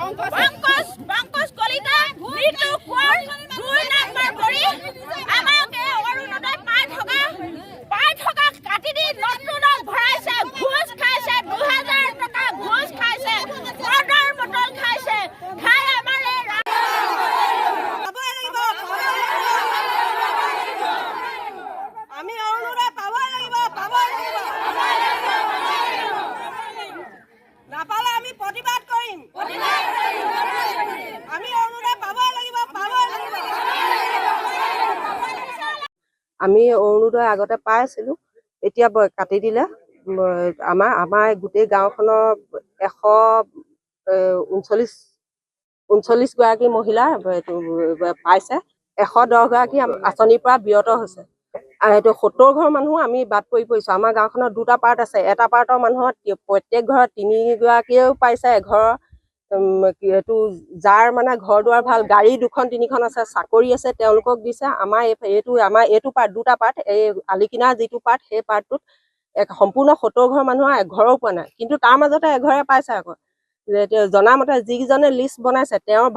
পংকজ কলিতা মৃত্যু কোঁৱৰ 2 নম্বৰ কৰি আমাক অৰুণোদয় পাই থকা কাটি দি নতুনত ভৰাইছে, ঘোষ খাইছে, 2000 টকা ঘোষ খাইছে, মদৰ বটল খাইছে, খাই আমাৰ আমি অৰুণোদয় পাব লাগিব নাপালে আমি প্ৰতিবাদ কৰিম আমি অৰুণোদয় পাব লাগিব আমি অৰুণোদয় আগতে পাই আছিলোঁ, এতিয়া কাটি দিলে। আমাৰ গোটেই গাঁওখনৰ 139 গৰাকী মহিলা পাইছে, 110 গৰাকী আঁচনিৰ পৰা বিৰত হৈছে। এইটো 70 ঘৰ মানুহ আমি বাদ পৰিছোঁ। আমাৰ গাঁওখনত 2টা পাৰ্ট আছে, এটা পাৰ্টৰ মানুহত প্ৰত্যেক ঘৰত 3 গৰাকীয়েও পাইছে, এঘৰ এইটো যাৰ মানে ঘৰ দুৱাৰ ভাল, গাড়ী 2-3খন আছে, চাকৰি আছে, তেওঁলোকক দিছে। আমাৰ এইটো পাৰ্ট 2টা পাৰ্ট, এই আলিকিনাৰ যিটো পাৰ্ট সেই পাৰ্টটোত সম্পূৰ্ণ 70 ঘৰ মানুহৰ এঘৰো পোৱা নাই, কিন্তু তাৰ মাজতে এঘৰে পাইছে। আকৌ জনামতে যিকেইজনে লিষ্ট বনাইছে তেওঁৰ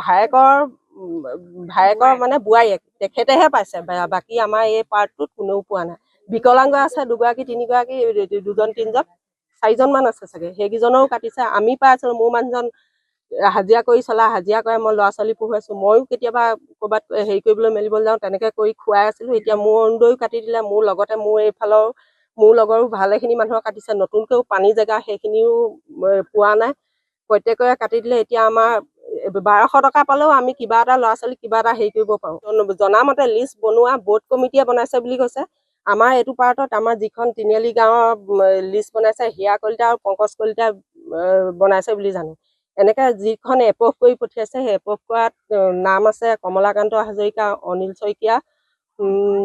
ভায়েকৰ মানে বোৱাৰীয়েক, তেখেতেহে পাইছে, বাকী আমাৰ এই পাৰ্টটোত কোনেও পোৱা নাই। বিকলাংগ আছে 2 গৰাকী 3 গৰাকী, 2-3জন 4জনমান আছে চাগে, সেইকেইজনেও কাটিছে। আমি পাই আছিলোঁ, মোৰ মানুহজন হাজিৰা কৰে, মই ল'ৰা ছোৱালী পঢ়ুৱাইছোঁ, ময়ো কেতিয়াবা ক'ৰবাত হেৰি কৰিবলৈ মেলিবলৈ যাওঁ, তেনেকৈ কৰি খুৱাই আছিলোঁ। এতিয়া মোৰ অৰুণোদয়ো কাটি দিলে, মোৰ লগতে মোৰ লগৰো ভালেখিনি মানুহৰ কাটিছে, নতুনকৈও পানী জেগা সেইখিনিও পোৱা নাই, প্ৰত্যেকৰে কাটি দিলে। এতিয়া আমাৰ 1200 টকা পালেও আমি কিবা এটা ল'ৰা ছোৱালী কিবা এটা হেৰি কৰিব পাৰোঁ। জনামতে লিষ্ট বনোৱা বৰ্ড কমিটিয়ে বনাইছে বুলি কৈছে। আমাৰ এইটো পাৰ্টত আমাৰ যিখন তিনিআলি গাঁৱৰ লিষ্ট বনাইছে হিয়া কলিতা আৰু পংকজ কলিতা বনাইছে বুলি জানো। এনেকৈ যিখন এপ্ৰুভ কৰি পঠিয়াইছে, সেই এপ্ৰুভ কৰাত নাম আছে কমলাকান্ত হাজৰিকা, অনিল শইকীয়া,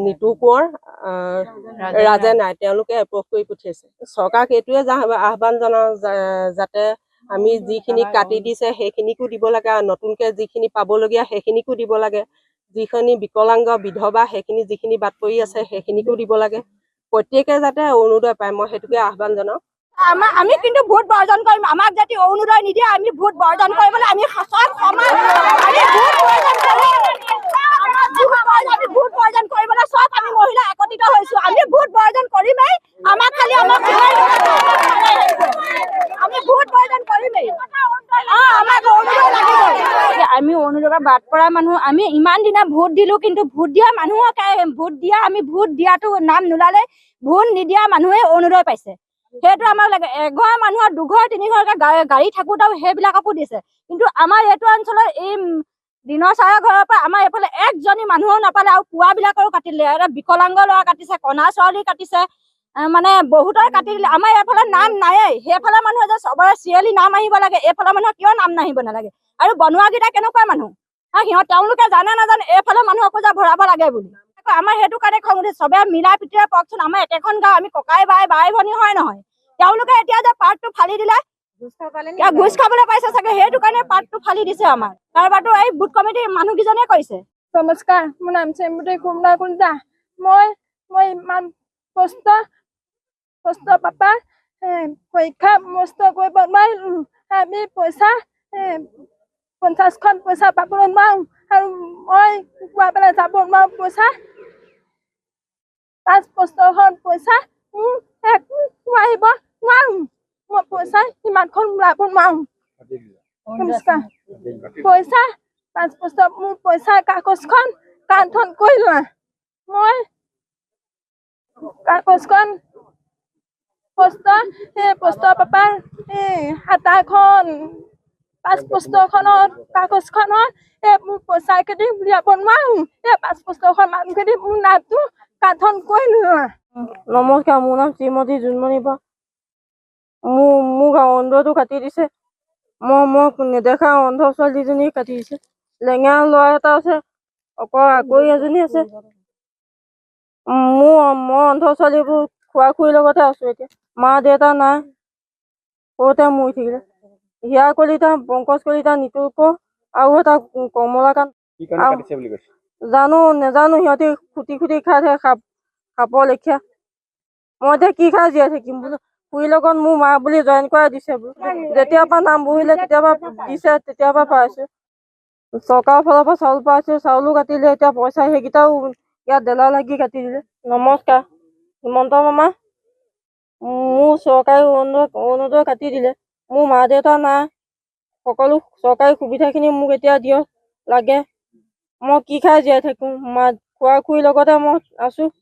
নিতু কোঁৱৰ, ৰাজে নাই, তেওঁলোকে এপ্ৰুভ কৰি পঠিয়াইছে। চৰকাৰক এইটোৱে আহ্বান জনাওঁ যাতে আমি যিখিনি কাটি দিছে সেইখিনিকো দিব লাগে, আৰু নতুনকৈ যিখিনি পাবলগীয়া সেইখিনিকো দিব লাগে, যিখিনি বিকলাংগ বিধৱা সেইখিনি যিখিনি বাদ পৰি আছে সেইখিনিকো দিব লাগে, প্ৰত্যেকে যাতে অৰুণোদয় পায়, মই সেইটোকে আহ্বান জনাওঁ। আমি কিন্তু ভোট বৰ্জন কৰিম, আমাক যদি অৰুণোদয় নিদিয়ে আমি ভোট বৰ্জন কৰিবলৈ আমি ভোট বৰ্জন কৰিবলৈ চব আমি মহিলা একত্ৰিত হৈছো, আমি ভোট বৰ্জন কৰিমেই, আমাক খালি আমি ভোট বৰ্জন কৰিমেই, আমি অৰুণোদয় বাদ পৰা মানুহ, আমি ইমান দিনা ভোট দিলো, কিন্তু ভোট দিয়া মানুহক আমি ভোট দিয়াটো নাম নোলালে, ভোট নিদিয়া মানুহে অৰুণোদয় পাইছে। সেইটো আমাক লাগে, এঘৰ মানুহৰ 2 ঘৰ 3 ঘৰকে গাড়ী থাকোঁতেও সেইবিলাককো দিছে, কিন্তু আমাৰ এইটো অঞ্চলৰ এই দিনৰ চাৰৰ ঘৰৰ পৰা আমাৰ এইফালে 1জনী মানুহো নাপালে, আৰু পুৱাবিলাকৰো কাটি দিলে। এটা বিকলাংগ ল'ৰা কাটিছে, কণা ছোৱালী কাটিছে, মানে বহুতৰে কাটি দিলে। আমাৰ এইফালে নাম নায়েই, সেইফালে মানুহ যে চবৰে চিৰিয়েলি নাম আহিব লাগে, এইফালে মানুহৰ কিয় নাম নাহিব নালাগে? আৰু বনোৱাকেইটা কেনেকুৱা মানুহ, তেওঁলোকে জানে নাজানে এইফালে মানুহকো যে ভৰাব লাগে বুলি। আমাৰ সেইটো কাৰণে খং উঠে, চবে মিলা প্ৰীতিৰে কওকচোন, আমাৰ একেখন গাঁও, আমি ককাই বাই ভনী হয় নহয়? তেওঁলোকে এতিয়া যে পাৰ্টটো ফালি দিলে, ঘোষ খাবলৈ পাইছে চাগে, সেইটো কাৰণে পাৰ্টটো ফালি দিছে। আমাৰ কাৰোবাৰটো এই বুথ কমিটিৰ মানুহকেইজনে কৰিছে। নমস্কাৰ, মোৰ নাম শ্ৰীমতী কমলা কলিতা। মই ইমান কষ্ট পাপা পৰীক্ষা মস্ত কৰিব নোৱাৰিলো, আমি পইচা 50খন পইচা পাবলৈ নোৱাৰো, আৰু মই কোৱা পেলাই যাব নোৱাৰো পইচা 5-5খন পইচা আহিব নোৱাৰো, মই পইচা ইমানখন ওলাব নোৱাৰো। নমস্কাৰ, পইচা 5 মোৰ পইচা কাগজখন কাণখন কৰি লোৱা, মই কাগজখন পোষ্টৰ পাপাৰ 7খন 5 পোষ্টৰখনত কাগজখনত মোৰ পইচা কেইটি উলিয়াব নোৱাৰো, 5 পোষ্টৰখন মানুহকেইটি মোৰ নামটো কাণখন কৰি লোৱা। নমস্কাৰ, মোৰ নাম শ্ৰীমতী জোনমণি বা। মোক অৰুণোদয়টো কাটি দিছে, মই নেদেখা অন্ধ ছোৱালীজনী কাটি দিছে, লেঙা ল'ৰা এটা আছে, আকৌ এজনী আছে। মই অন্ধ ছোৱালীবোৰ খুৰা খুৰীৰ লগতে আছো। এতিয়া মা দেউতা নাই, সৰুতে মৰি থাকিলে। হিয়া কলিতা, পংকজ কলিতা, নিতু কোঁৱৰ আৰু এটা কমলাকান্ত। নেজানো, সিহঁতি খুটি খাই থাকে সাপৰ লেখীয়া। মই এতিয়া কি খাই জীয়াই থাকিম? খুৰীৰ লগত মোৰ মা বুলি জইন কৰাই দিছে যেতিয়াৰ পৰা নাম বহিলে তেতিয়াৰ পৰা দিছে তেতিয়াৰ পৰা পাইছো চৰকাৰৰ ফালৰ পৰা চাউল পাইছো চাউলো কাটিলে এতিয়া পইচা সেইকেইটাও ইয়াত দেলা লাগি কাটি দিলে নমস্কাৰ হিমন্ত মামা মোৰ চৰকাৰী অৰুণোদয় কাটি দিলে মোৰ মা দেউতা নাই সকলো চৰকাৰী সুবিধাখিনি মোক এতিয়া দিয়ক লাগে মই কি খাই জীয়াই থাকো মা খুৰা খুৰীৰ লগতে মই আছো